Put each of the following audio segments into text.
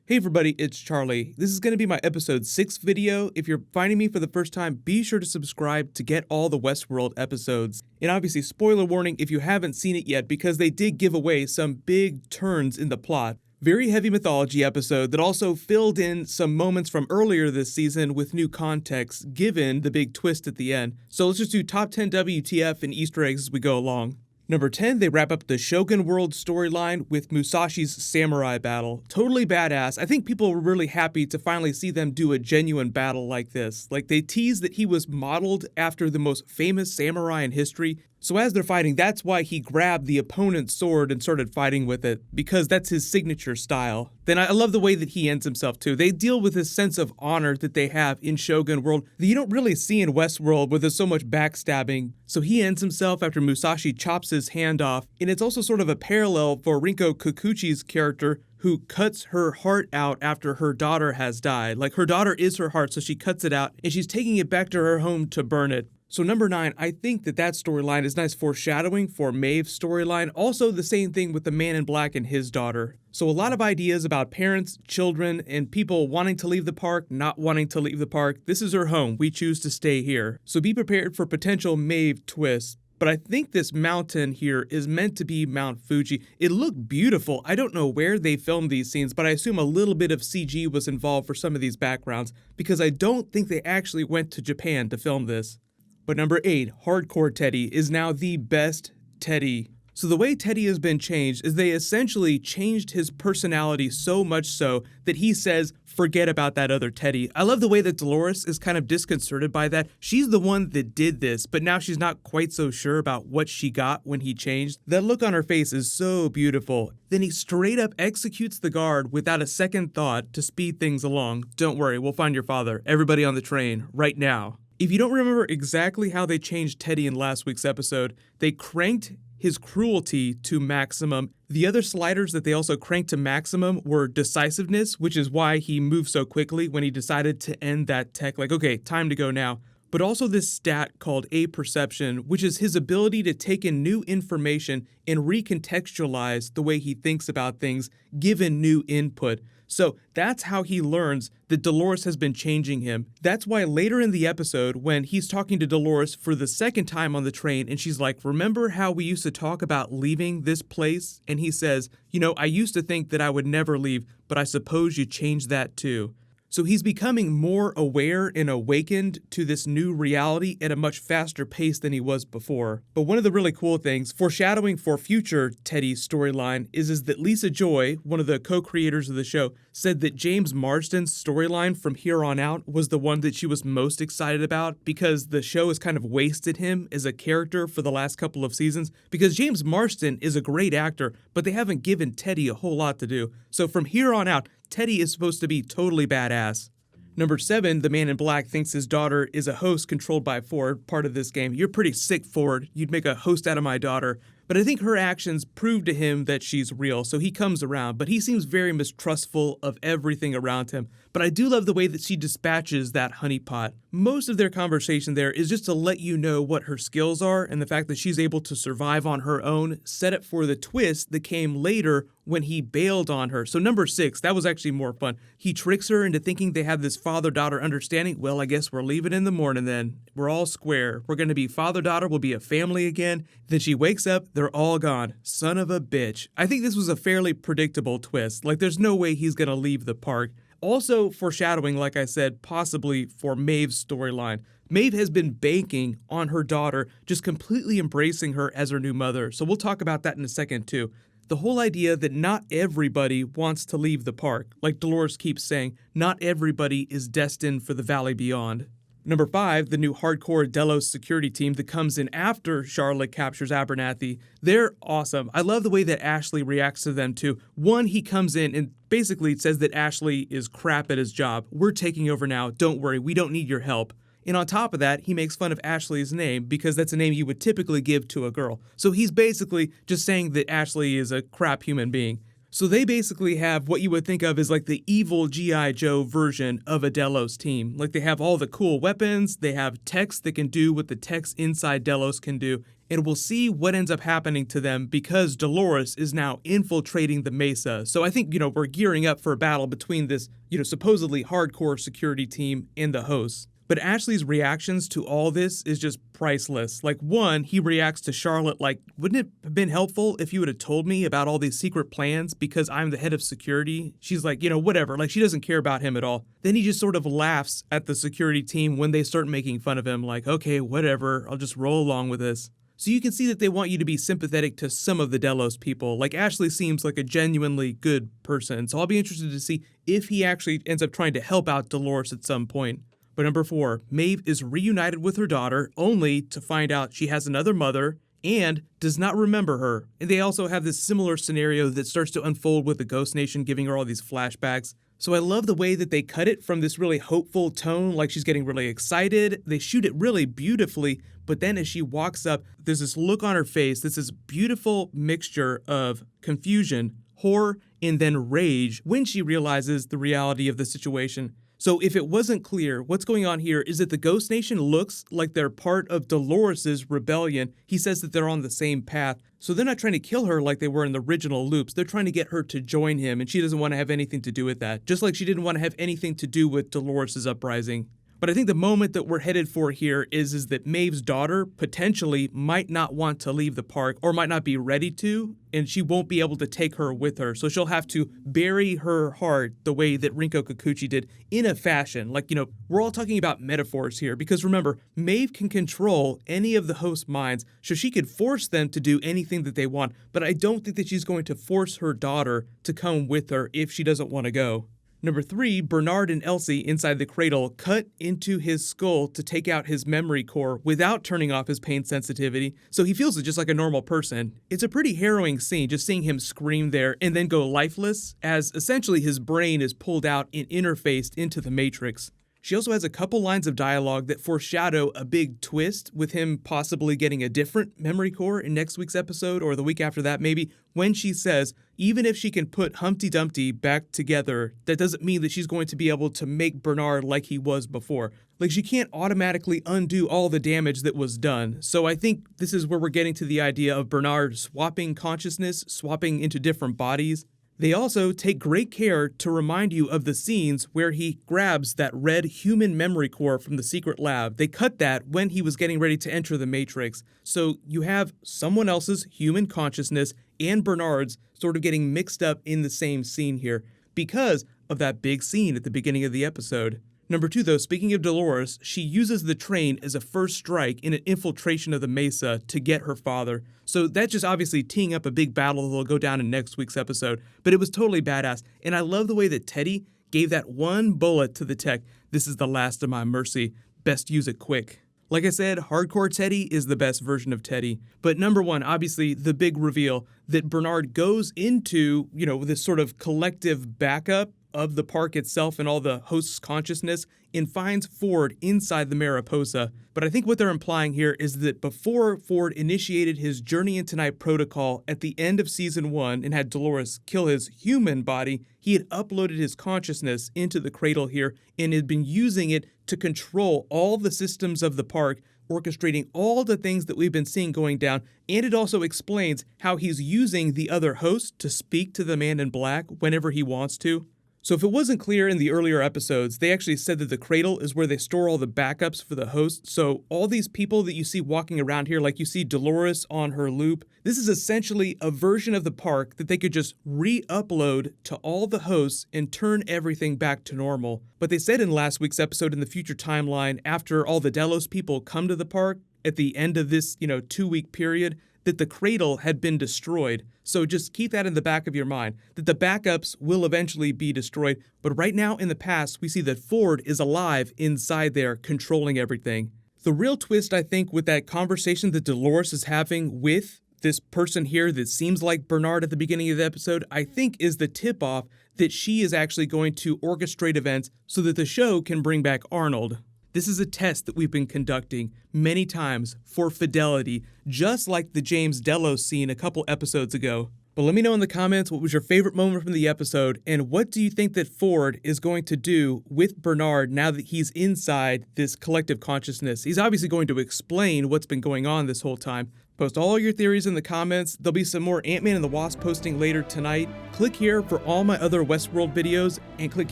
Hey everybody, it's Charlie. This is going to be my episode 6 video. If you're finding me for the first time, be sure to subscribe to get all the Westworld episodes. And obviously, spoiler warning if you haven't seen it yet, because they did give away some big turns in the plot. Very heavy mythology episode that also filled in some moments from earlier this season with new context, given the big twist at the end. So let's just do top 10 WTF and Easter eggs as we go along. Number 10, they wrap up the Shogun World storyline with Musashi's samurai battle. Totally badass. I think people were really happy to finally see them do a genuine battle like this. Like, they teased that he was modeled after the most famous samurai in history. So as they're fighting, that's why he grabbed the opponent's sword and started fighting with it, because that's his signature style. Then I love the way that he ends himself too. They deal with this sense of honor that they have in Shogun World that you don't really see in Westworld, where there's so much backstabbing. So he ends himself after Musashi chops his hand off, and it's also sort of a parallel for Rinko Kikuchi's character, who cuts her heart out after her daughter has died. Like, her daughter is her heart, so she cuts it out, and she's taking it back to her home to burn it. So number 9, I think that storyline is nice foreshadowing for Maeve's storyline. Also the same thing with the man in black and his daughter. So a lot of ideas about parents, children, and people wanting to leave the park, not wanting to leave the park. This is her home. We choose to stay here. So be prepared for potential Maeve twists. But I think this mountain here is meant to be Mount Fuji. It looked beautiful. I don't know where they filmed these scenes, but I assume a little bit of CG was involved for some of these backgrounds, because I don't think they actually went to Japan to film this. But number 8, Hardcore Teddy is now the best Teddy. So the way Teddy has been changed is they essentially changed his personality so much so that he says, forget about that other Teddy. I love the way that Dolores is kind of disconcerted by that. She's the one that did this, but now she's not quite so sure about what she got when he changed. That look on her face is so beautiful. Then he straight up executes the guard without a second thought to speed things along. Don't worry, we'll find your father. Everybody on the train, right now. If you don't remember exactly how they changed Teddy in last week's episode, they cranked his cruelty to maximum. The other sliders that they also cranked to maximum were decisiveness, which is why he moved so quickly when he decided to end that tech. Like, okay, time to go now. But also this stat called apperception, which is his ability to take in new information and recontextualize the way he thinks about things given new input. So that's how he learns that Dolores has been changing him. That's why later in the episode, when he's talking to Dolores for the second time on the train, and she's like, remember how we used to talk about leaving this place? And he says, you know, I used to think that I would never leave, but I suppose you changed that too. So he's becoming more aware and awakened to this new reality at a much faster pace than he was before. But one of the really cool things, foreshadowing for future Teddy's storyline, is that Lisa Joy, one of the co-creators of the show, said that James Marsden's storyline from here on out was the one that she was most excited about, because the show has kind of wasted him as a character for the last couple of seasons, because James Marsden is a great actor, but they haven't given Teddy a whole lot to do. So from here on out, Teddy is supposed to be totally badass. Number 7, the man in black thinks his daughter is a host controlled by Ford, part of this game. You're pretty sick, Ford. You'd make a host out of my daughter. But I think her actions prove to him that she's real, so he comes around. But he seems very mistrustful of everything around him. But I do love the way that she dispatches that honeypot. Most of their conversation there is just to let you know what her skills are, and the fact that she's able to survive on her own, set up for the twist that came later when he bailed on her. So number 6, that was actually more fun. He tricks her into thinking they have this father-daughter understanding. Well, I guess we're leaving in the morning then. We're all square. We're going to be father-daughter. We'll be a family again. Then she wakes up. They're all gone. Son of a bitch. I think this was a fairly predictable twist. Like, there's no way he's going to leave the park. Also foreshadowing, like I said, possibly for Maeve's storyline. Maeve has been banking on her daughter, just completely embracing her as her new mother. So we'll talk about that in a second too. The whole idea that not everybody wants to leave the park. Like Dolores keeps saying, not everybody is destined for the valley beyond. Number 5, the new hardcore Delos security team that comes in after Charlotte captures Abernathy. They're awesome. I love the way that Ashley reacts to them too. One, he comes in and basically says that Ashley is crap at his job. We're taking over now. Don't worry. We don't need your help. And on top of that, he makes fun of Ashley's name because that's a name you would typically give to a girl. So he's basically just saying that Ashley is a crap human being. So they basically have what you would think of as like the evil G.I. Joe version of a Delos team. Like, they have all the cool weapons, they have techs that can do what the techs inside Delos can do, and we'll see what ends up happening to them because Dolores is now infiltrating the Mesa. So I think, we're gearing up for a battle between this, supposedly hardcore security team and the hosts. But Ashley's reactions to all this is just priceless. Like, one, he reacts to Charlotte like, wouldn't it have been helpful if you would have told me about all these secret plans because I'm the head of security? She's like, whatever. Like, she doesn't care about him at all. Then he just sort of laughs at the security team when they start making fun of him. Like, okay, whatever. I'll just roll along with this. So you can see that they want you to be sympathetic to some of the Delos people. Like, Ashley seems like a genuinely good person. So I'll be interested to see if he actually ends up trying to help out Dolores at some point. But number 4, Maeve is reunited with her daughter only to find out she has another mother and does not remember her. And they also have this similar scenario that starts to unfold with the Ghost Nation giving her all these flashbacks. So I love the way that they cut it from this really hopeful tone, like she's getting really excited. They shoot it really beautifully, but then as she walks up, there's this look on her face, this beautiful mixture of confusion, horror, and then rage when she realizes the reality of the situation. So if it wasn't clear, what's going on here is that the Ghost Nation looks like they're part of Dolores' rebellion. He says that they're on the same path. So they're not trying to kill her like they were in the original loops. They're trying to get her to join him, and she doesn't want to have anything to do with that. Just like she didn't want to have anything to do with Dolores' uprising. But I think the moment that we're headed for here is that Maeve's daughter potentially might not want to leave the park or might not be ready to, and she won't be able to take her with her. So she'll have to bury her heart the way that Rinko Kikuchi did in a fashion. Like, we're all talking about metaphors here because remember, Maeve can control any of the host minds, so she could force them to do anything that they want. But I don't think that she's going to force her daughter to come with her if she doesn't want to go. Number 3, Bernard and Elsie inside the cradle cut into his skull to take out his memory core without turning off his pain sensitivity, so he feels it just like a normal person. It's a pretty harrowing scene just seeing him scream there and then go lifeless as essentially his brain is pulled out and interfaced into the Matrix. She also has a couple lines of dialogue that foreshadow a big twist with him possibly getting a different memory core in next week's episode or the week after that maybe, when she says, even if she can put Humpty Dumpty back together, that doesn't mean that she's going to be able to make Bernard like he was before. Like, she can't automatically undo all the damage that was done. So I think this is where we're getting to the idea of Bernard swapping consciousness, swapping into different bodies. They also take great care to remind you of the scenes where he grabs that red human memory core from the secret lab. They cut that when he was getting ready to enter the Matrix. So you have someone else's human consciousness and Bernard's sort of getting mixed up in the same scene here because of that big scene at the beginning of the episode. Number 2, though, speaking of Dolores, she uses the train as a first strike in an infiltration of the Mesa to get her father. So that's just obviously teeing up a big battle that'll go down in next week's episode. But it was totally badass. And I love the way that Teddy gave that one bullet to the tech. This is the last of my mercy. Best use it quick. Like I said, hardcore Teddy is the best version of Teddy. But number 1, obviously, the big reveal that Bernard goes into, this sort of collective backup of the park itself and all the host's consciousness and finds Ford inside the Mariposa. But I think what they're implying here is that before Ford initiated his Journey into Night protocol at the end of season 1 and had Dolores kill his human body, he had uploaded his consciousness into the cradle here and had been using it to control all the systems of the park, orchestrating all the things that we've been seeing going down. And it also explains how he's using the other host to speak to the Man in Black whenever he wants to. So if it wasn't clear in the earlier episodes, they actually said that the cradle is where they store all the backups for the host. So all these people that you see walking around here, like you see Dolores on her loop, this is essentially a version of the park that they could just re-upload to all the hosts and turn everything back to normal. But they said in last week's episode in the future timeline, after all the Delos people come to the park at the end of this, 2-week period, that the cradle had been destroyed. So just keep that in the back of your mind, that the backups will eventually be destroyed. But right now in the past, we see that Ford is alive inside there, controlling everything. The real twist, I think, with that conversation that Dolores is having with this person here that seems like Bernard at the beginning of the episode, I think is the tip-off that she is actually going to orchestrate events so that the show can bring back Arnold. This is a test that we've been conducting many times for fidelity, just like the James Delos scene a couple episodes ago. But let me know in the comments what was your favorite moment from the episode, and what do you think that Ford is going to do with Bernard now that he's inside this collective consciousness. He's obviously going to explain what's been going on this whole time. Post all your theories in the comments. There'll be some more Ant-Man and the Wasp posting later tonight. Click here for all my other Westworld videos, and click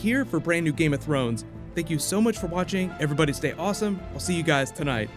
here for brand new Game of Thrones. Thank you so much for watching. Everybody stay awesome. I'll see you guys tonight.